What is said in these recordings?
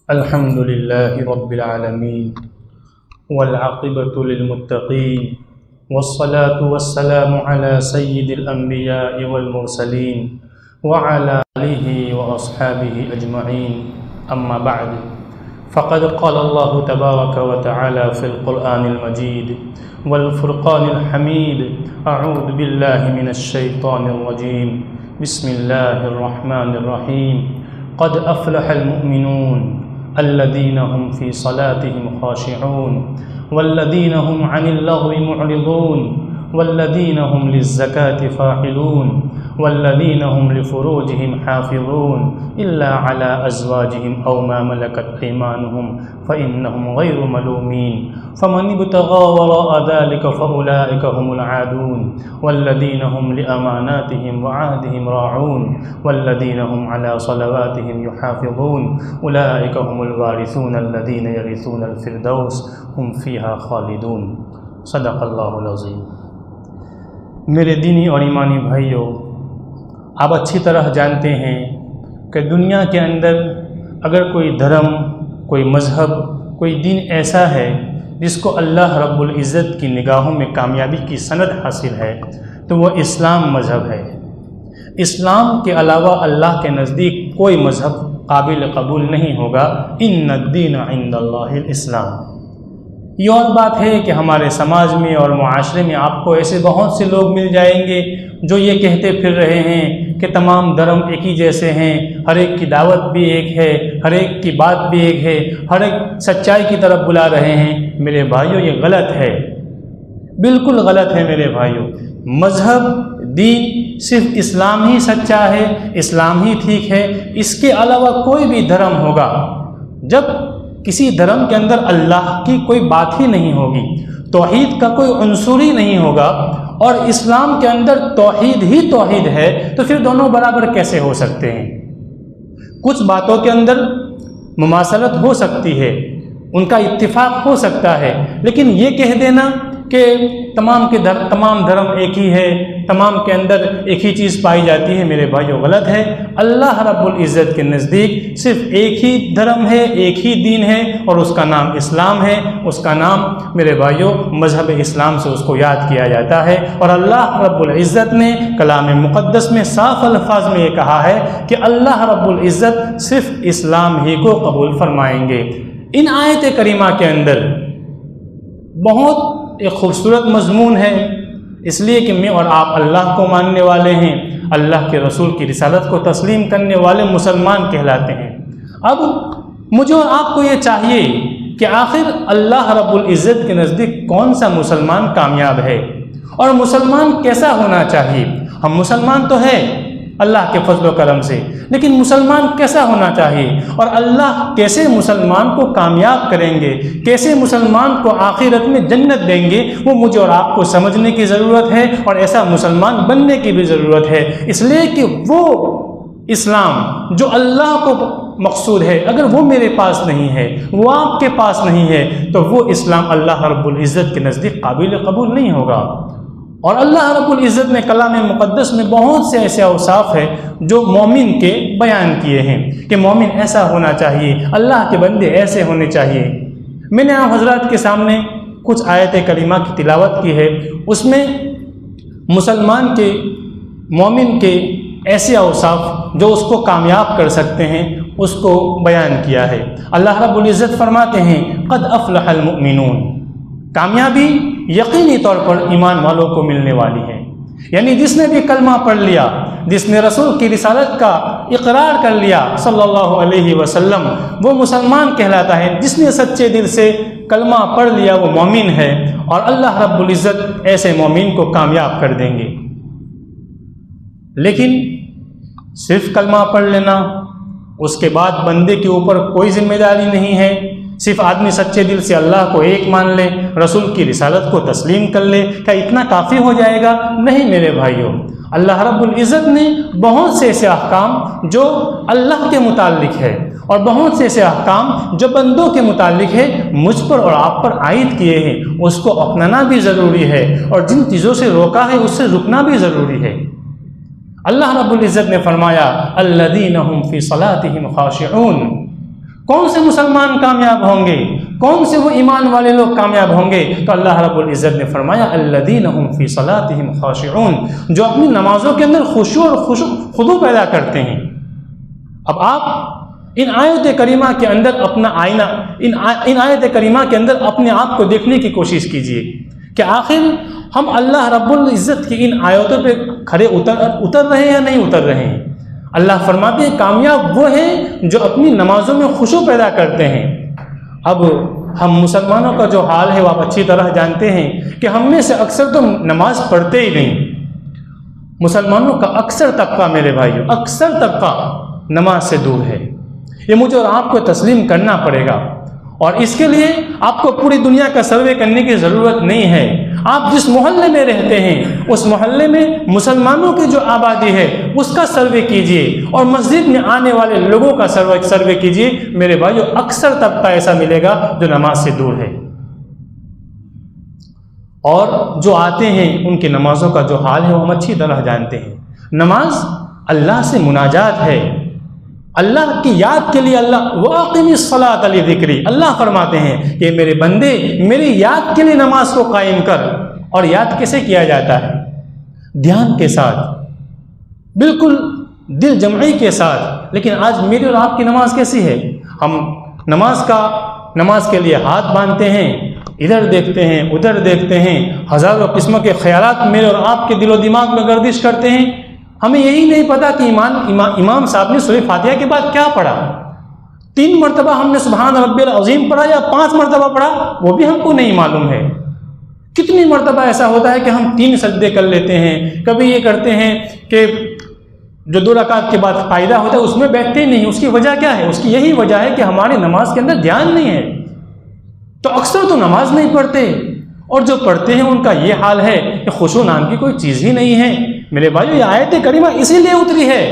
الحمد لله رب العالمين والعاقبة للمتقين والصلاة والسلام على سيد الأنبياء والمرسلين وعلى آله وأصحابه أجمعين أما بعد فقد قال الله تبارك وتعالى في القرآن المجيد والفرقان الحميد أعوذ بالله من الشيطان الرجيم بسم الله الرحمن الرحيم قد أفلح المؤمنون الذين هم في صلاتهم خاشعون والذين هم عن اللغو معرضون والذين هم للزكاة فاعلون والذين هم لفروجهم حافظون إلا على أزواجهم أو ما ملكت أيمانهم فإنهم غير ملومين فمن ابتغى وراء ذلك فأولئك هم العادون والذين هم لأماناتهم وعهدهم راعون والذين هم على صلواتهم يحافظون أولئك هم الوارثون الذين يرثون الفردوس هم فيها خالدون صدق اللہ العظیم۔ میرے دینی اور ایمانی بھائیوں، آپ اچھی طرح جانتے ہیں کہ دنیا کے اندر اگر کوئی دھرم، کوئی مذہب، کوئی دین ایسا ہے جس کو اللہ رب العزت کی نگاہوں میں کامیابی کی سند حاصل ہے تو وہ اسلام مذہب ہے۔ اسلام کے علاوہ اللہ کے نزدیک کوئی مذہب قابل قبول نہیں ہوگا۔ ان الدین عند اللہ الاسلام۔ یہ اور بات ہے کہ ہمارے سماج میں اور معاشرے میں آپ کو ایسے بہت سے لوگ مل جائیں گے جو یہ کہتے پھر رہے ہیں کہ تمام دھرم ایک ہی جیسے ہیں، ہر ایک کی دعوت بھی ایک ہے، ہر ایک کی بات بھی ایک ہے، ہر ایک سچائی کی طرف بلا رہے ہیں۔ میرے بھائیوں، یہ غلط ہے، بالکل غلط ہے میرے بھائیوں۔ مذہب، دین صرف اسلام ہی سچا ہے، اسلام ہی ٹھیک ہے، اس کے علاوہ کوئی بھی دھرم ہوگا، جب کسی دھرم کے اندر اللہ کی کوئی بات ہی نہیں ہوگی، توحید کا کوئی عنصر ہی نہیں ہوگا، اور اسلام کے اندر توحید ہی توحید ہے، تو پھر دونوں برابر کیسے ہو سکتے ہیں؟ کچھ باتوں کے اندر مماثلت ہو سکتی ہے، ان کا اتفاق ہو سکتا ہے، لیکن یہ کہہ دینا کہ تمام دھرم ایک ہی ہے، تمام کے اندر ایک ہی چیز پائی جاتی ہے، میرے بھائیوں غلط ہے۔ اللہ رب العزت کے نزدیک صرف ایک ہی دھرم ہے، ایک ہی دین ہے، اور اس کا نام اسلام ہے۔ اس کا نام میرے بھائیوں مذہب اسلام سے اس کو یاد کیا جاتا ہے، اور اللہ رب العزت نے کلام مقدس میں صاف الفاظ میں یہ کہا ہے کہ اللہ رب العزت صرف اسلام ہی کو قبول فرمائیں گے۔ ان آیت کریمہ کے اندر بہت ایک خوبصورت مضمون ہے، اس لیے کہ میں اور آپ اللہ کو ماننے والے ہیں، اللہ کے رسول کی رسالت کو تسلیم کرنے والے مسلمان کہلاتے ہیں۔ اب مجھے اور آپ کو یہ چاہیے کہ آخر اللہ رب العزت کے نزدیک کون سا مسلمان کامیاب ہے، اور مسلمان کیسا ہونا چاہیے۔ ہم مسلمان تو ہیں اللہ کے فضل و کرم سے، لیکن مسلمان کیسا ہونا چاہیے، اور اللہ کیسے مسلمان کو کامیاب کریں گے، کیسے مسلمان کو آخرت میں جنت دیں گے، وہ مجھے اور آپ کو سمجھنے کی ضرورت ہے، اور ایسا مسلمان بننے کی بھی ضرورت ہے، اس لیے کہ وہ اسلام جو اللہ کو مقصود ہے اگر وہ میرے پاس نہیں ہے، وہ آپ کے پاس نہیں ہے، تو وہ اسلام اللہ رب العزت کے نزدیک قابل قبول نہیں ہوگا۔ اور اللہ رب العزت نے کلام مقدس میں بہت سے ایسے اوصاف ہیں جو مومن کے بیان کیے ہیں کہ مومن ایسا ہونا چاہیے، اللہ کے بندے ایسے ہونے چاہیے۔ میں نے آپ حضرات کے سامنے کچھ آیت کریمہ کی تلاوت کی ہے، اس میں مسلمان کے، مومن کے ایسے اوصاف جو اس کو کامیاب کر سکتے ہیں اس کو بیان کیا ہے۔ اللہ رب العزت فرماتے ہیں قد افلح المؤمنون، کامیابی یقینی طور پر ایمان والوں کو ملنے والی ہے، یعنی جس نے بھی کلمہ پڑھ لیا، جس نے رسول کی رسالت کا اقرار کر لیا صلی اللہ علیہ وسلم، وہ مسلمان کہلاتا ہے۔ جس نے سچے دل سے کلمہ پڑھ لیا وہ مومن ہے، اور اللہ رب العزت ایسے مومن کو کامیاب کر دیں گے۔ لیکن صرف کلمہ پڑھ لینا، اس کے بعد بندے کے اوپر کوئی ذمہ داری نہیں ہے، صرف آدمی سچے دل سے اللہ کو ایک مان لے، رسول کی رسالت کو تسلیم کر لے، کیا اتنا کافی ہو جائے گا؟ نہیں میرے بھائیوں، اللہ رب العزت نے بہت سے ایسے احکام جو اللہ کے متعلق ہے، اور بہت سے ایسے احکام جو بندوں کے متعلق ہے مجھ پر اور آپ پر عائد کیے ہیں، اس کو اپنانا بھی ضروری ہے، اور جن چیزوں سے روکا ہے اس سے رکنا بھی ضروری ہے۔ اللہ رب العزت نے فرمایا الذین هم فی صلاتهم خاشعون، کون سے مسلمان کامیاب ہوں گے؟ کون سے وہ ایمان والے لوگ کامیاب ہوں گے؟ تو اللہ رب العزت نے فرمایا الذین هم فی صلاتہم خاشعون، جو اپنی نمازوں کے اندر خشوع اور خضوع پیدا کرتے ہیں۔ اب آپ ان آیت کریمہ کے اندر اپنا آئینہ، ان آیت کریمہ کے اندر اپنے آپ کو دیکھنے کی کوشش کیجئے کہ آخر ہم اللہ رب العزت کی ان آیتوں پہ کھڑے اتر رہے ہیں یا نہیں اتر رہے ہیں؟ اللہ فرماتے ہیں کامیاب وہ ہیں جو اپنی نمازوں میں خشوع پیدا کرتے ہیں۔ اب ہم مسلمانوں کا جو حال ہے وہ آپ اچھی طرح جانتے ہیں کہ ہم میں سے اکثر تو نماز پڑھتے ہی نہیں۔ مسلمانوں کا اکثر طبقہ، میرے بھائیو، اکثر طبقہ نماز سے دور ہے۔ یہ مجھے اور آپ کو تسلیم کرنا پڑے گا، اور اس کے لیے آپ کو پوری دنیا کا سروے کرنے کی ضرورت نہیں ہے۔ آپ جس محلے میں رہتے ہیں اس محلے میں مسلمانوں کی جو آبادی ہے اس کا سروے کیجئے، اور مسجد میں آنے والے لوگوں کا سروے کیجئے، میرے بھائیو اکثر طبقہ ایسا ملے گا جو نماز سے دور ہے، اور جو آتے ہیں ان کی نمازوں کا جو حال ہے وہ ہم اچھی طرح جانتے ہیں۔ نماز اللہ سے مناجات ہے، اللہ کی یاد کے لیے۔ اللہ وَأَقِمِ الصَّلَاةَ لِذِكْرِي، اللہ فرماتے ہیں کہ میرے بندے میری یاد کے لیے نماز کو قائم کر۔ اور یاد کیسے کیا جاتا ہے؟ دھیان کے ساتھ، بالکل دل جمعی کے ساتھ۔ لیکن آج میری اور آپ کی نماز کیسی ہے؟ ہم نماز کے لیے ہاتھ باندھتے ہیں، ادھر دیکھتے ہیں ادھر دیکھتے ہیں، ہزاروں قسموں کے خیالات میرے اور آپ کے دل و دماغ میں گردش کرتے ہیں۔ ہمیں یہی نہیں پتا کہ امام صاحب نے سورہ فاتحہ کے بعد کیا پڑھا۔ 3 مرتبہ ہم نے سبحان ربی العظیم پڑھا یا 5 مرتبہ پڑھا، وہ بھی ہم کو نہیں معلوم ہے۔ کتنی مرتبہ ایسا ہوتا ہے کہ ہم 3 سجدے کر لیتے ہیں، کبھی یہ کرتے ہیں کہ جو 2 رکعت کے بعد قاعدہ ہوتا ہے اس میں بیٹھتے ہی نہیں۔ اس کی وجہ کیا ہے؟ اس کی یہی وجہ ہے کہ ہماری نماز کے اندر دھیان نہیں ہے۔ تو اکثر تو نماز نہیں پڑھتے، اور جو پڑھتے ہیں ان کا یہ حال ہے کہ خشوع نام کی کوئی چیز ہی نہیں ہے۔ میرے بھائیو یہ آیت کریمہ اسی لیے اتری ہے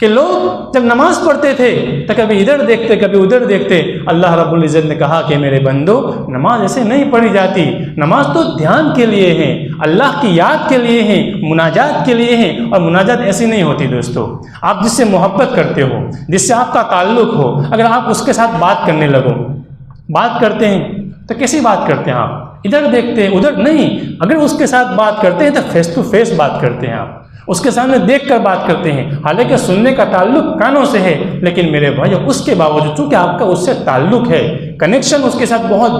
کہ لوگ جب نماز پڑھتے تھے تو کبھی ادھر دیکھتے کبھی ادھر دیکھتے۔ اللہ رب العزت نے کہا کہ میرے بندو نماز ایسے نہیں پڑھی جاتی، نماز تو دھیان کے لیے ہے، اللہ کی یاد کے لیے ہے، مناجات کے لیے ہے۔ اور مناجات ایسی نہیں ہوتی دوستو، آپ جس سے محبت کرتے ہو، جس سے آپ کا تعلق ہو، اگر آپ اس کے ساتھ بات کرنے لگو، بات کرتے ہیں تو کیسی بات کرتے ہیں آپ؟ ادھر دیکھتے ہیں ادھر نہیں۔ اگر اس کے ساتھ بات کرتے ہیں تو فیس ٹو فیس بات کرتے ہیں، آپ اس کے سامنے دیکھ کر بات کرتے ہیں۔ حالانکہ سننے کا تعلق کانوں سے ہے، لیکن میرے بھائیو اس کے باوجود چونکہ آپ کا اس سے تعلق ہے، کنیکشن اس کے ساتھ بہت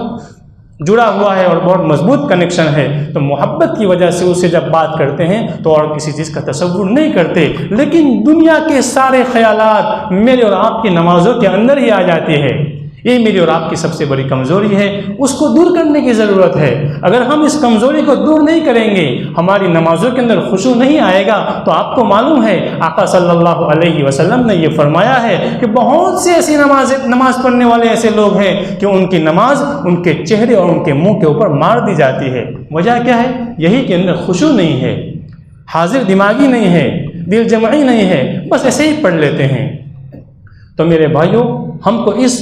جڑا ہوا ہے اور بہت مضبوط کنیکشن ہے، تو محبت کی وجہ سے اسے جب بات کرتے ہیں تو اور کسی چیز کا تصور نہیں کرتے۔ لیکن دنیا کے سارے خیالات میرے اور آپ کی نمازوں کے اندر ہی آ جاتے ہیں۔ یہ میری اور آپ کی سب سے بڑی کمزوری ہے، اس کو دور کرنے کی ضرورت ہے۔ اگر ہم اس کمزوری کو دور نہیں کریں گے، ہماری نمازوں کے اندر خشوع نہیں آئے گا، تو آپ کو معلوم ہے آقا صلی اللہ علیہ وسلم نے یہ فرمایا ہے کہ بہت سے ایسی نماز پڑھنے والے ایسے لوگ ہیں کہ ان کی نماز ان کے چہرے اور ان کے منہ کے اوپر مار دی جاتی ہے۔ وجہ کیا ہے؟ یہی کہ اندر خشوع نہیں ہے، حاضر دماغی نہیں ہے، دل جمعی نہیں ہے، بس ایسے ہی پڑھ لیتے ہیں۔ تو میرے بھائیوں ہم کو اس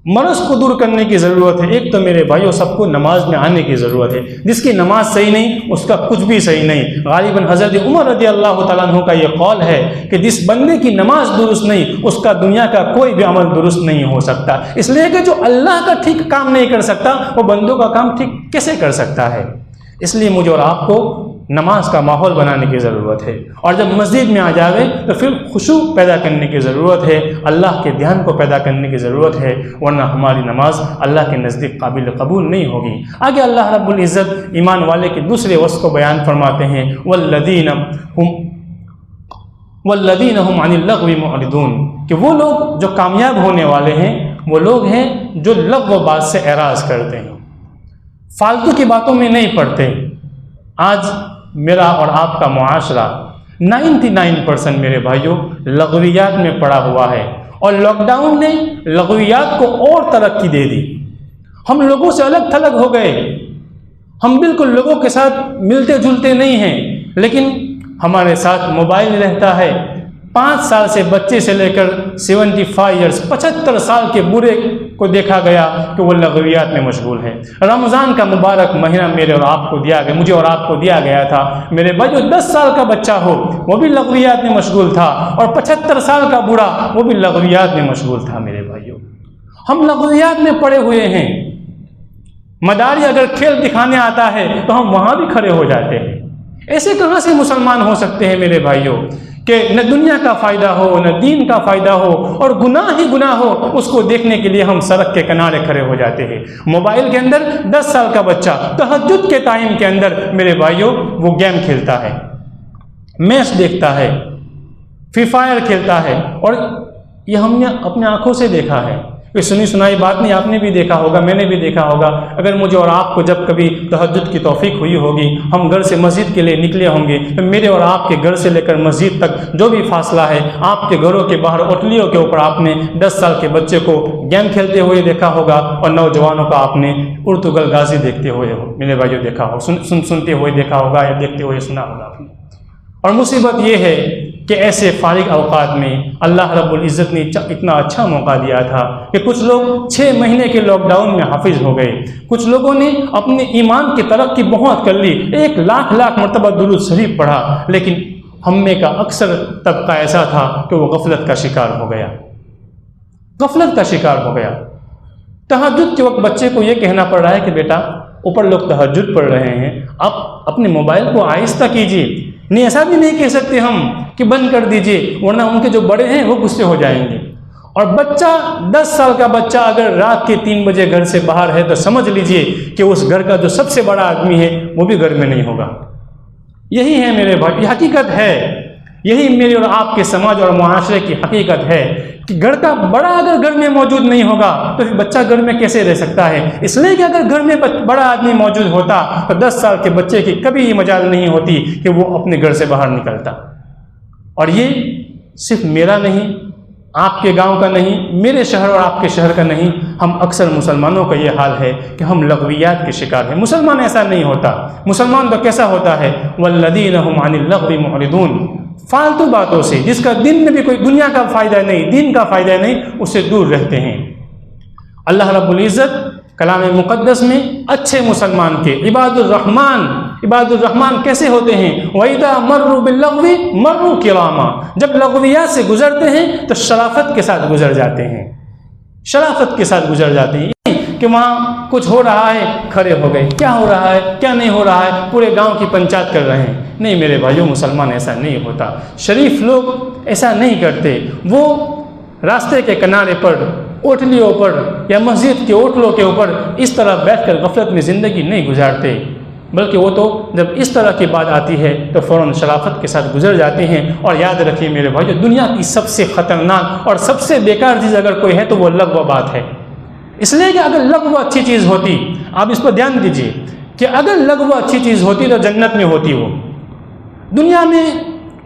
مرض کو دور کرنے کی ضرورت ہے۔ ایک تو میرے بھائیوں سب کو نماز میں آنے کی ضرورت ہے، جس کی نماز صحیح نہیں اس کا کچھ بھی صحیح نہیں۔ غالباً حضرت عمر رضی اللہ تعالیٰ عنہ کا یہ قول ہے کہ جس بندے کی نماز درست نہیں اس کا دنیا کا کوئی بھی عمل درست نہیں ہو سکتا، اس لیے کہ جو اللہ کا ٹھیک کام نہیں کر سکتا وہ بندوں کا کام ٹھیک کیسے کر سکتا ہے؟ اس لیے مجھے اور آپ کو نماز کا ماحول بنانے کی ضرورت ہے، اور جب مسجد میں آ جاوے تو پھر خشوع پیدا کرنے کی ضرورت ہے، اللہ کے دھیان کو پیدا کرنے کی ضرورت ہے، ورنہ ہماری نماز اللہ کے نزدیک قابل قبول نہیں ہوگی۔ آگے اللہ رب العزت ایمان والے کے دوسرے وصف کو بیان فرماتے ہیں والذین هم عن اللغو معرضون، کہ وہ لوگ جو کامیاب ہونے والے ہیں وہ لوگ ہیں جو لغو بات سے اعراض کرتے ہیں، فالتو کی باتوں میں نہیں پڑتے۔ آج میرا اور آپ کا معاشرہ 99% میرے بھائیوں لغویات میں پڑا ہوا ہے، اور لاک ڈاؤن نے لغویات کو اور ترقی دے دی۔ ہم لوگوں سے الگ تھلگ ہو گئے، ہم بالکل لوگوں کے ساتھ ملتے جلتے نہیں ہیں، لیکن ہمارے ساتھ موبائل رہتا ہے۔ 5 سال سے بچے سے لے کر 75 ایئرس 75 سال کے بوڑھے کو دیکھا گیا کہ وہ لغویات میں مشغول ہے۔ رمضان کا مبارک مہینہ میرے اور آپ کو دیا گیا، مجھے اور آپ کو دیا گیا تھا، میرے بھائی جو 10 سال کا بچہ ہو وہ بھی لغویات میں مشغول تھا، اور 75 سال کا بوڑھا وہ بھی لغویات میں مشغول تھا۔ میرے بھائیوں ہم لغویات میں پڑے ہوئے ہیں. مداری اگر کھیل دکھانے آتا ہے تو ہم وہاں بھی کھڑے ہو جاتے ہیں. ایسے کہاں سے مسلمان ہو سکتے ہیں میرے بھائیوں کہ نہ دنیا کا فائدہ ہو نہ دین کا فائدہ ہو اور گناہ ہی گناہ ہو، اس کو دیکھنے کے لیے ہم سڑک کے کنارے کھڑے ہو جاتے ہیں. موبائل کے اندر 10 سال کا بچہ تہجد کے ٹائم کے اندر میرے بھائیوں وہ گیم کھیلتا ہے، میچ دیکھتا ہے، فری فائر کھیلتا ہے، اور یہ ہم نے اپنے آنکھوں سے دیکھا ہے. یہ سنی سنائی بات نہیں، آپ نے بھی دیکھا ہوگا، میں نے بھی دیکھا ہوگا. اگر مجھے اور آپ کو جب کبھی تہجد کی توفیق ہوئی ہوگی، ہم گھر سے مسجد کے لیے نکلے ہوں گے، تو میرے اور آپ کے گھر سے لے کر مسجد تک جو بھی فاصلہ ہے، آپ کے گھروں کے باہر اوٹلیوں کے اوپر آپ نے 10 سال کے بچے کو گیم کھیلتے ہوئے دیکھا ہوگا، اور نوجوانوں کو آپ نے ارطغرل غازی دیکھتے ہوئے میرے بھائیوں دیکھا ہو، سنتے ہوئے دیکھا ہوگا یا دیکھتے ہوئے سنا ہوگا آپ نے. اور مصیبت یہ ہے کہ ایسے فارغ اوقات میں اللہ رب العزت نے اتنا اچھا موقع دیا تھا کہ کچھ لوگ 6 مہینے کے لاک ڈاؤن میں حافظ ہو گئے. کچھ لوگوں نے اپنے ایمان کی ترقی بہت کر لی، 1 لاکھ مرتبہ درود شریف پڑھا، لیکن ہم میں کا اکثر طبقہ ایسا تھا کہ وہ غفلت کا شکار ہو گیا، غفلت کا شکار ہو گیا. تہجد کے وقت بچے کو یہ کہنا پڑ رہا ہے کہ بیٹا اوپر لوگ تہجد پڑھ رہے ہیں، آپ اپنے موبائل کو آہستہ کیجیے. نہیں، ایسا بھی نہیں کہہ سکتے ہم کہ بند کر دیجئے، ورنہ ان کے جو بڑے ہیں وہ غصے ہو جائیں گے. اور بچہ 10 سال کا بچہ اگر رات کے 3 بجے گھر سے باہر ہے تو سمجھ لیجئے کہ اس گھر کا جو سب سے بڑا آدمی ہے وہ بھی گھر میں نہیں ہوگا. یہی ہے میرے بھائی، یہ حقیقت ہے. یہی میرے اور آپ کے سماج اور معاشرے کی حقیقت ہے کہ گھر کا بڑا اگر گھر میں موجود نہیں ہوگا تو پھر بچہ گھر میں کیسے رہ سکتا ہے. اس لیے کہ اگر گھر میں بڑا آدمی موجود ہوتا تو 10 سال کے بچے کی کبھی یہ مجال نہیں ہوتی کہ وہ اپنے گھر سے باہر نکلتا. اور یہ صرف میرا نہیں، آپ کے گاؤں کا نہیں، میرے شہر اور آپ کے شہر کا نہیں، ہم اکثر مسلمانوں کا یہ حال ہے کہ ہم لغویات کے شکار ہیں. مسلمان ایسا نہیں ہوتا. مسلمان تو کیسا ہوتا ہے؟ والذین هم عن اللغو معرضون، فالتو باتوں سے جس کا دن میں بھی کوئی دنیا کا فائدہ نہیں، دین کا فائدہ نہیں، اس سے دور رہتے ہیں. اللہ رب العزت کلام مقدس میں اچھے مسلمان کے عباد الرحمن کیسے ہوتے ہیں؟ وَإِذَا مَرُّوا بِاللَّغْوِ مَرُّوا كِرَامًا، جب لغویات سے گزرتے ہیں تو شرافت کے ساتھ گزر جاتے ہیں، شرافت کے ساتھ گزر جاتے ہیں. کہ وہاں کچھ ہو رہا ہے کھڑے ہو گئے، کیا ہو رہا ہے کیا نہیں ہو رہا ہے، پورے گاؤں کی پنچایت کر رہے ہیں. نہیں میرے بھائیوں، مسلمان ایسا نہیں ہوتا. شریف لوگ ایسا نہیں کرتے. وہ راستے کے کنارے پر، اوٹلیوں پر یا مسجد کے اوٹلوں کے اوپر اس طرح بیٹھ کر غفلت میں زندگی نہیں گزارتے، بلکہ وہ تو جب اس طرح کی بات آتی ہے تو فوراً شرافت کے ساتھ گزر جاتے ہیں. اور یاد رکھیے میرے بھائیو، دنیا کی سب سے خطرناک اور سب سے بیکار چیز اگر کوئی ہے تو وہ لغو بات ہے. اس لیے کہ اگر لغو اچھی چیز ہوتی، آپ اس پر دھیان دیجئے کہ اگر لغو اچھی چیز ہوتی تو جنت میں ہوتی. وہ دنیا میں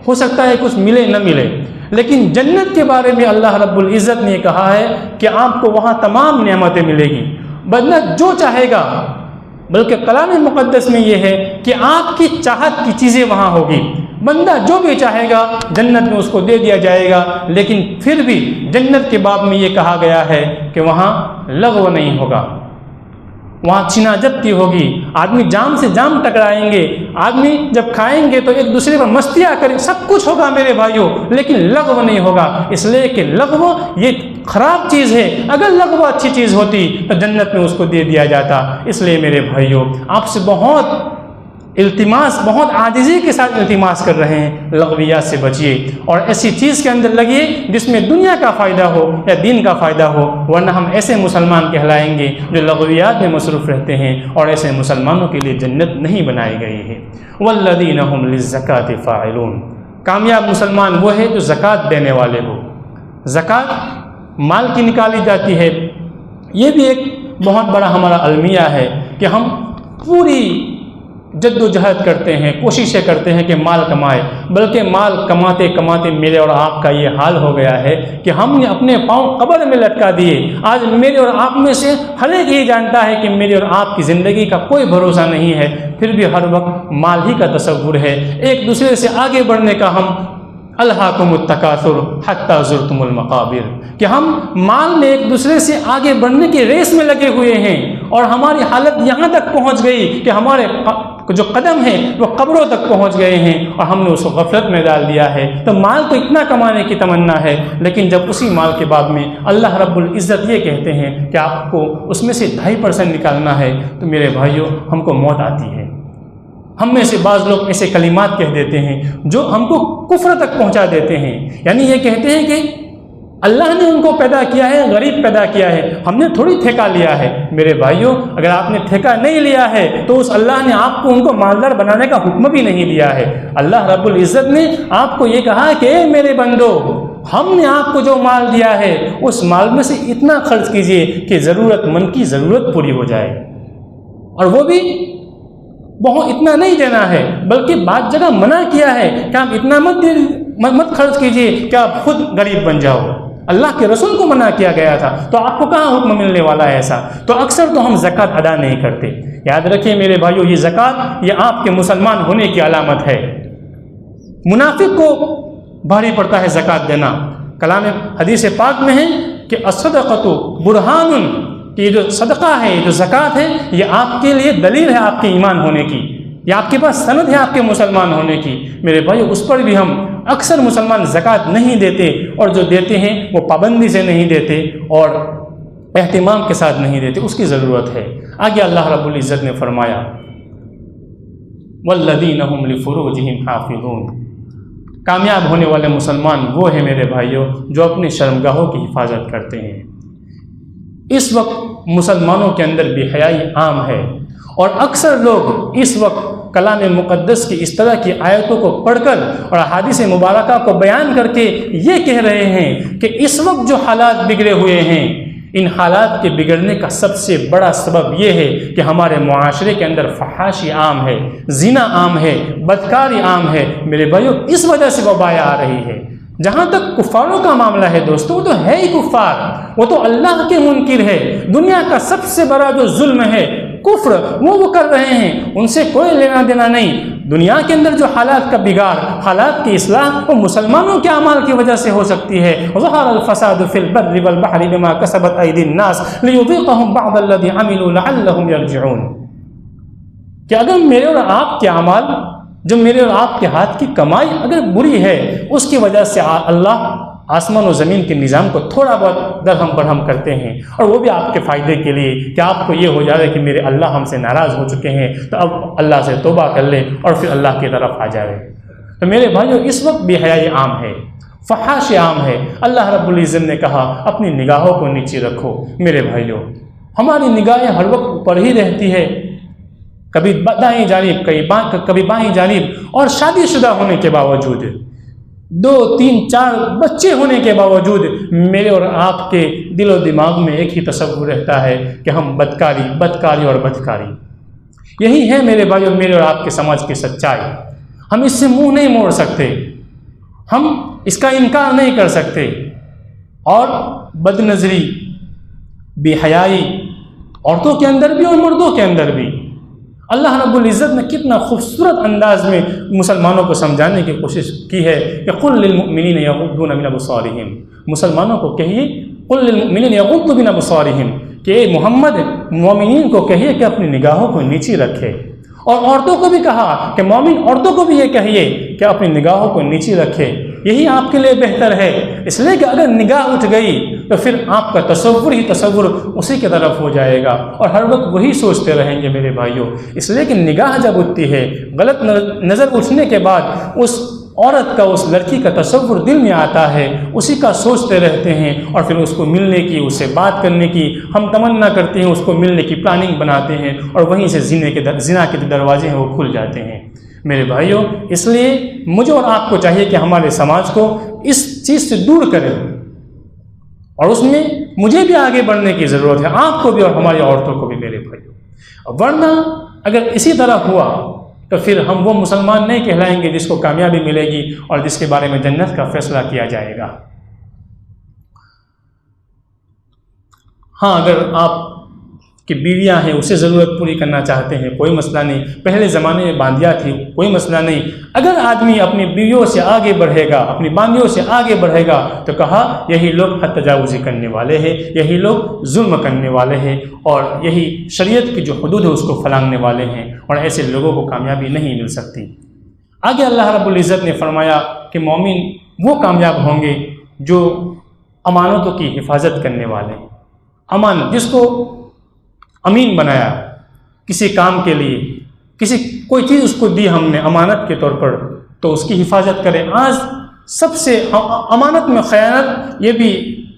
ہو سکتا ہے کچھ ملے نہ ملے، لیکن جنت کے بارے میں اللہ رب العزت نے کہا ہے کہ آپ کو وہاں تمام نعمتیں ملے گی، بندہ جو چاہے گا. بلکہ کلام مقدس میں یہ ہے کہ آپ کی چاہت کی چیزیں وہاں ہوگی. بندہ جو بھی چاہے گا جنت میں اس کو دے دیا جائے گا. لیکن پھر بھی جنت کے باب میں یہ کہا گیا ہے کہ وہاں لغو نہیں ہوگا، وہاں چھینا جبتی ہوگی. آدمی جام سے جام ٹکرائیں گے، آدمی جب کھائیں گے تو ایک دوسرے پر مستیاں کریں، سب کچھ ہوگا میرے بھائیوں، لیکن لغو نہیں ہوگا. اس لیے کہ لغو یہ خراب چیز ہے. اگر لغو اچھی چیز ہوتی تو جنت میں اس کو دے دیا جاتا. اس لیے میرے بھائیوں، آپ سے بہت عاجزی کے ساتھ التماس کر رہے ہیں، لغویات سے بچیے اور ایسی چیز کے اندر لگیے جس میں دنیا کا فائدہ ہو یا دین کا فائدہ ہو، ورنہ ہم ایسے مسلمان کہلائیں گے جو لغویات میں مصروف رہتے ہیں، اور ایسے مسلمانوں کے لیے جنت نہیں بنائی گئی ہے. والذین هم للزکاة فاعلون، کامیاب مسلمان وہ ہے جو زکوٰۃ دینے والے ہو. زکوٰۃ مال کی نکالی جاتی ہے. یہ بھی ایک بہت بڑا ہمارا المیہ ہے کہ ہم پوری جد و جہد کرتے ہیں، کوششیں کرتے ہیں کہ مال کمائے، بلکہ مال کماتے کماتے میرے اور آپ کا یہ حال ہو گیا ہے کہ ہم نے اپنے پاؤں قبر میں لٹکا دیے. آج میرے اور آپ میں سے ہر ایک یہ جانتا ہے کہ میرے اور آپ کی زندگی کا کوئی بھروسہ نہیں ہے، پھر بھی ہر وقت مال ہی کا تصور ہے. ایک دوسرے سے آگے بڑھنے کا ہم الہاکم التکاثر حتی زرتم المقابر، کہ ہم مال میں ایک دوسرے سے آگے بڑھنے کی ریس میں لگے ہوئے ہیں، اور ہماری حالت یہاں تک پہنچ گئی کہ ہمارے جو قدم ہے وہ قبروں تک پہنچ گئے ہیں اور ہم نے اس کو غفلت میں ڈال دیا ہے۔ تو مال تو اتنا کمانے کی تمنا ہے، لیکن جب اسی مال کے بعد میں اللہ رب العزت یہ کہتے ہیں کہ آپ کو اس میں سے 2.5% نکالنا ہے، تو میرے بھائیوں ہم کو موت آتی ہے۔ ہم میں سے بعض لوگ ایسے کلمات کہہ دیتے ہیں جو ہم کو کفر تک پہنچا دیتے ہیں، یعنی یہ کہتے ہیں کہ اللہ نے ان کو پیدا کیا ہے، غریب پیدا کیا ہے، ہم نے تھوڑی ٹھیکہ لیا ہے۔ میرے بھائیوں اگر آپ نے ٹھیکہ نہیں لیا ہے تو اس اللہ نے آپ کو ان کو مالدار بنانے کا حکم بھی نہیں دیا ہے۔ اللہ رب العزت نے آپ کو یہ کہا کہ اے میرے بندو، ہم نے آپ کو جو مال دیا ہے اس مال میں سے اتنا خرچ کیجئے کہ ضرورت مند کی ضرورت پوری ہو جائے، اور وہ بھی بہت اتنا نہیں دینا ہے، بلکہ بعض جگہ منع کیا ہے کہ آپ اتنا مت خرچ کیجئے کہ آپ خود غریب بن جاؤ۔ اللہ کے رسول کو منع کیا گیا تھا، تو آپ کو کہاں حکم ملنے والا ہے ایسا؟ تو اکثر تو ہم زکوٰۃ ادا نہیں کرتے۔ یاد رکھیں میرے بھائیو، یہ زکوٰۃ یہ آپ کے مسلمان ہونے کی علامت ہے۔ منافق کو بھاری پڑتا ہے زکوٰۃ دینا۔ کلام حدیث پاک میں ہے کہ الصدقۃ برہان، کہ یہ جو صدقہ ہے، یہ جو زکوٰۃ ہے، یہ آپ کے لیے دلیل ہے آپ کے ایمان ہونے کی، یہ آپ کے پاس سند ہے آپ کے مسلمان ہونے کی۔ میرے بھائیو اس پر بھی ہم اکثر مسلمان زکوٰۃ نہیں دیتے، اور جو دیتے ہیں وہ پابندی سے نہیں دیتے اور اہتمام کے ساتھ نہیں دیتے، اس کی ضرورت ہے۔ آگے اللہ رب العزت نے فرمایا والذین هم لفروجهم حافظون، کامیاب ہونے والے مسلمان وہ ہیں میرے بھائیوں جو اپنی شرمگاہوں کی حفاظت کرتے ہیں۔ اس وقت مسلمانوں کے اندر بے حیائی عام ہے، اور اکثر لوگ اس وقت کلام مقدس کی اس طرح کی آیتوں کو پڑھ کر اور احادیث مبارکہ کو بیان کر کے یہ کہہ رہے ہیں کہ اس وقت جو حالات بگڑے ہوئے ہیں، ان حالات کے بگڑنے کا سب سے بڑا سبب یہ ہے کہ ہمارے معاشرے کے اندر فحاشی عام ہے، زنا عام ہے، بدکاری عام ہے۔ میرے بھائیو اس وجہ سے وبائیں آ رہی ہے۔ جہاں تک کفاروں کا معاملہ ہے دوستو، وہ تو ہے ہی کفار، وہ تو اللہ کے منکر ہے۔ دنیا کا سب سے بڑا جو ظلم ہے کفر، وہ کر رہے ہیں، ان سے کوئی لینا دینا نہیں۔ دنیا کے اندر جو حالات کا بگاڑ، حالات کی اصلاح، وہ مسلمانوں کے اعمال کی وجہ سے ہو سکتی ہے۔ ظہر الفساد فی البر والبحر بما کسبت ایدی الناس لیذیقہم بعض الذی عملوا لعلہم یرجعون، کہ اگر میرے اور آپ کے اعمال، جو میرے اور آپ کے ہاتھ کی کمائی اگر بری ہے، اس کی وجہ سے اللہ آسمان و زمین کے نظام کو تھوڑا بہت درہم برہم کرتے ہیں، اور وہ بھی آپ کے فائدے کے لیے، کہ آپ کو یہ ہو جائے کہ میرے اللہ ہم سے ناراض ہو چکے ہیں، تو اب اللہ سے توبہ کر لیں اور پھر اللہ کی طرف آ جائے۔ تو میرے بھائیو اس وقت بے حیائی عام ہے، فحاش عام ہے۔ اللہ رب العزت نے کہا اپنی نگاہوں کو نیچے رکھو۔ میرے بھائیو ہماری نگاہیں ہر وقت اوپر ہی رہتی ہے، کبھی دائیں جانب کبھی بائیں جانب، اور شادی شدہ ہونے کے باوجود، 2 3 4 بچے ہونے کے باوجود میرے اور آپ کے دل و دماغ میں ایک ہی تصور رہتا ہے کہ ہم بدکاری اور بدکاری۔ یہی ہے میرے بھائیو میرے اور آپ کے سماج کی سچائی۔ ہم اس سے منہ نہیں موڑ سکتے، ہم اس کا انکار نہیں کر سکتے، اور بد نظری، بے حیائی عورتوں کے اندر بھی اور مردوں کے اندر بھی، اللہ رب العزت نے کتنا خوبصورت انداز میں مسلمانوں کو سمجھانے کی کوشش کی ہے کہ قل للمؤمنین یغضون من ابصارہم، مسلمانوں کو کہیے قل للمؤمنین یغضوا من ابصارہم، کہ اے محمد مومنین کو کہیے کہ اپنی نگاہوں کو نیچی رکھے، اور عورتوں کو بھی کہا کہ مومن عورتوں کو بھی یہ کہیے کہ اپنی نگاہوں کو نیچی رکھے، یہی آپ کے لیے بہتر ہے۔ اس لیے کہ اگر نگاہ اٹھ گئی تو پھر آپ کا تصور ہی تصور اسی کی طرف ہو جائے گا، اور ہر وقت وہی سوچتے رہیں گے میرے بھائیوں۔ اس لیے کہ نگاہ جب اٹھتی ہے، غلط نظر اٹھنے کے بعد اس عورت کا، اس لڑکی کا تصور دل میں آتا ہے، اسی کا سوچتے رہتے ہیں، اور پھر اس کو ملنے کی، اس سے بات کرنے کی ہم تمنا کرتے ہیں، اس کو ملنے کی پلاننگ بناتے ہیں، اور وہیں سے زنا کے دروازے ہیں وہ کھل جاتے ہیں۔ میرے بھائیوں اس لیے مجھے اور آپ کو چاہیے کہ ہمارے سماج کو اس چیز سے دور کریں، اور اس میں مجھے بھی آگے بڑھنے کی ضرورت ہے، آپ کو بھی اور ہماری عورتوں کو بھی میرے بھائیوں۔ ورنہ اگر اسی طرح ہوا تو پھر ہم وہ مسلمان نہیں کہلائیں گے جس کو کامیابی ملے گی اور جس کے بارے میں جنت کا فیصلہ کیا جائے گا۔ ہاں اگر آپ کہ بیویاں ہیں اسے ضرورت پوری کرنا چاہتے ہیں، کوئی مسئلہ نہیں، پہلے زمانے میں باندیاں تھی، کوئی مسئلہ نہیں۔ اگر آدمی اپنی بیویوں سے آگے بڑھے گا، اپنی باندیوں سے آگے بڑھے گا، تو کہا یہی لوگ حد تجاوزی کرنے والے ہیں، یہی لوگ ظلم کرنے والے ہیں، اور یہی شریعت کی جو حدود ہے اس کو پھلانگنے والے ہیں، اور ایسے لوگوں کو کامیابی نہیں مل سکتی۔ آگے اللہ رب العزت نے فرمایا کہ مومن وہ کامیاب ہوں گے جو امانتوں کی حفاظت کرنے والے ہیں۔ امانت، جس کو امین بنایا کسی کام کے لیے، کوئی چیز اس کو دی ہم نے امانت کے طور پر، تو اس کی حفاظت کرے۔ آج سب سے امانت میں خیانت، یہ بھی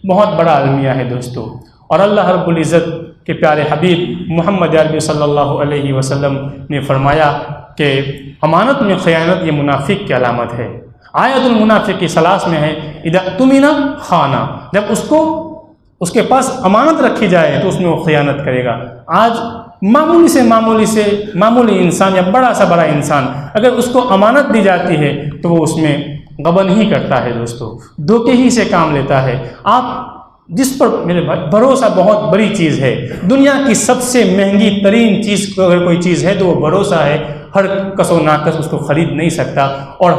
بہت بڑا المیہ ہے دوستو، اور اللہ رب العزت کے پیارے حبیب محمد عربی صلی اللہ علیہ وسلم نے فرمایا کہ امانت میں خیانت یہ منافق کی علامت ہے۔ آیت المنافق کی ثلاث میں ہے، اذا اؤتمن خان، جب اس کے پاس امانت رکھی جائے تو اس میں وہ خیانت کرے گا۔ آج معمولی انسان یا بڑا انسان اگر اس کو امانت دی جاتی ہے تو وہ اس میں غبن ہی کرتا ہے دوستو، دھوکے ہی سے کام لیتا ہے۔ آپ جس پر میرے بھائی بھروسہ بہت بڑی چیز ہے، دنیا کی سب سے مہنگی ترین چیز اگر کوئی چیز ہے تو وہ بھروسہ ہے، ہر کس و ناکس اس کو خرید نہیں سکتا، اور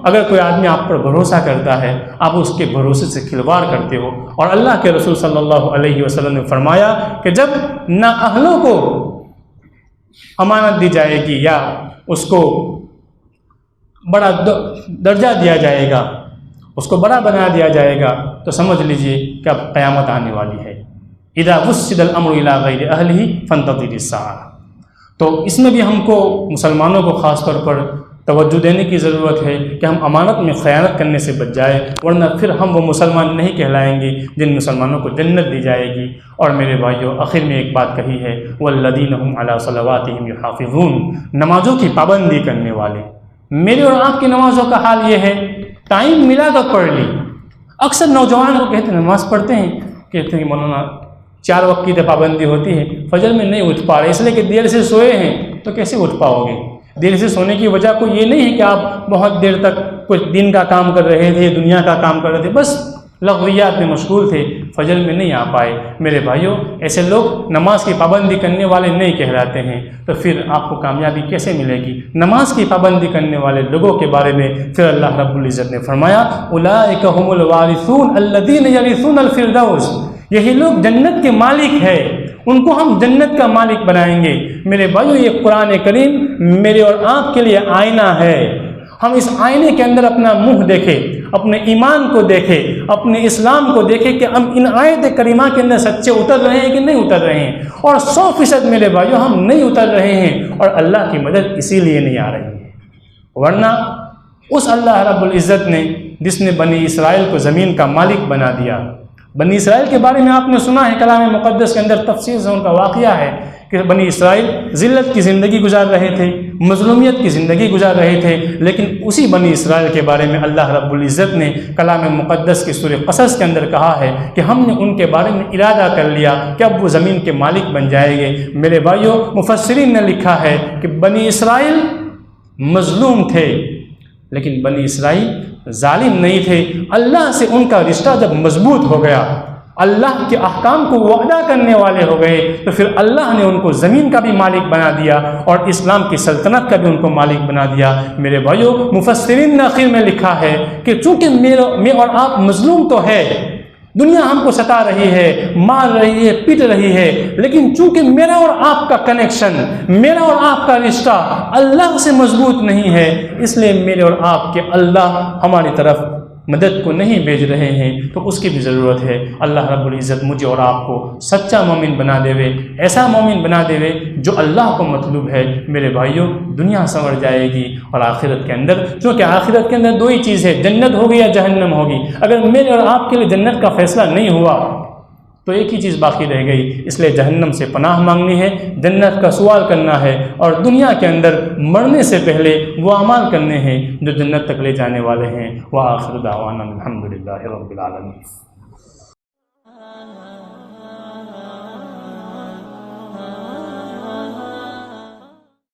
اگر کوئی آدمی آپ پر بھروسہ کرتا ہے، آپ اس کے بھروسے سے کھلواڑ کرتے ہو۔ اور اللہ کے رسول صلی اللہ علیہ وسلم نے فرمایا کہ جب نااہلوں کو امانت دی جائے گی یا اس کو بڑا درجہ دیا جائے گا، اس کو بڑا بنا دیا جائے گا، تو سمجھ لیجئے کہ اب قیامت آنے والی ہے۔ اذا وسد الامر الى غیر اہلہ فانتظر الساعہ۔ تو اس میں بھی ہم کو مسلمانوں کو خاص طور پر توجہ دینے کی ضرورت ہے کہ ہم امانت میں خیانت کرنے سے بچ جائے، ورنہ پھر ہم وہ مسلمان نہیں کہلائیں گے جن مسلمانوں کو جنت دی جائے گی۔ اور میرے بھائیوں، آخر میں ایک بات کہی ہے، والذین هم علی صلواتہم یحافظون، نمازوں کی پابندی کرنے والے۔ میرے اور آپ کی نمازوں کا حال یہ ہے، ٹائم ملا تو پڑھ لی۔ اکثر نوجوان کو کہتے ہیں نماز پڑھتے ہیں، کہتے ہیں کہ مولانا 4 وقت کی پابندی ہوتی ہے، فجر میں نہیں اٹھ پا رہے اس لیے کہ دیر سے سوئے ہیں، تو کیسے اٹھ پاؤ گے؟ دیر سے سونے کی وجہ کوئی یہ نہیں ہے کہ آپ بہت دیر تک کچھ دن کا کام کر رہے تھے، دنیا کا کام کر رہے تھے، بس لغویات میں مشغول تھے، فجر میں نہیں آ پائے۔ میرے بھائیوں، ایسے لوگ نماز کی پابندی کرنے والے نہیں کہلاتے ہیں، تو پھر آپ کو کامیابی کیسے ملے گی؟ نماز کی پابندی کرنے والے لوگوں کے بارے میں پھر اللہ رب العزت نے فرمایا، اولئک هم الوارثون الذین یرثون الفردوس، یہی لوگ جنت کے مالک ہیں، ان کو ہم جنت کا مالک بنائیں گے۔ میرے بھائیوں، یہ قرآن کریم میرے اور آپ کے لیے آئینہ ہے۔ ہم اس آئینے کے اندر اپنا منہ دیکھیں، اپنے ایمان کو دیکھیں، اپنے اسلام کو دیکھیں کہ ہم ان آیت کریمہ کے اندر سچے اتر رہے ہیں کہ نہیں اتر رہے ہیں، اور 100% میرے بھائیوں ہم نہیں اتر رہے ہیں، اور اللہ کی مدد اسی لیے نہیں آ رہی ہے۔ ورنہ اس اللہ رب العزت نے جس نے بنی اسرائیل کو زمین کا مالک بنا دیا، بنی اسرائیل کے بارے میں آپ نے سنا ہے، کلام مقدس کے اندر تفصیل سے ان کا واقعہ ہے کہ بنی اسرائیل ذلت کی زندگی گزار رہے تھے، مظلومیت کی زندگی گزار رہے تھے، لیکن اسی بنی اسرائیل کے بارے میں اللہ رب العزت نے کلام مقدس کی سورہ قصص کے اندر کہا ہے کہ ہم نے ان کے بارے میں ارادہ کر لیا کہ اب وہ زمین کے مالک بن جائیں گے۔ میرے بھائیوں، مفسرین نے لکھا ہے کہ بنی اسرائیل مظلوم تھے، لیکن بنی اسرائیل ظالم نہیں تھے۔ اللہ سے ان کا رشتہ جب مضبوط ہو گیا، اللہ کے احکام کو وہ ادا کرنے والے ہو گئے، تو پھر اللہ نے ان کو زمین کا بھی مالک بنا دیا اور اسلام کی سلطنت کا بھی ان کو مالک بنا دیا۔ میرے بھائیوں، مفسرین نے آخر میں لکھا ہے کہ چونکہ میں اور آپ مظلوم تو ہے، دنیا ہم کو ستا رہی ہے، مار رہی ہے، پیٹ رہی ہے، لیکن چونکہ میرا اور آپ کا کنیکشن، میرا اور آپ کا رشتہ اللہ سے مضبوط نہیں ہے، اس لیے میرے اور آپ کے اللہ ہماری طرف مدد کو نہیں بھیج رہے ہیں، تو اس کی بھی ضرورت ہے۔ اللہ رب العزت مجھے اور آپ کو سچا مومن بنا دے، ایسا مومن بنا دے جو اللہ کو مطلوب ہے۔ میرے بھائیوں، دنیا سنور جائے گی، اور آخرت کے اندر، چونکہ آخرت کے اندر 2 ہی چیز ہے، جنت ہوگی یا جہنم ہوگی۔ اگر میرے اور آپ کے لیے جنت کا فیصلہ نہیں ہوا تو ایک ہی چیز باقی رہ گئی، اس لیے جہنم سے پناہ مانگنی ہے، جنت کا سوال کرنا ہے، اور دنیا کے اندر مرنے سے پہلے وہ اعمال کرنے ہیں جو جنت تک لے جانے والے ہیں۔ وآخر دعوانا الحمدللہ رب العالمین۔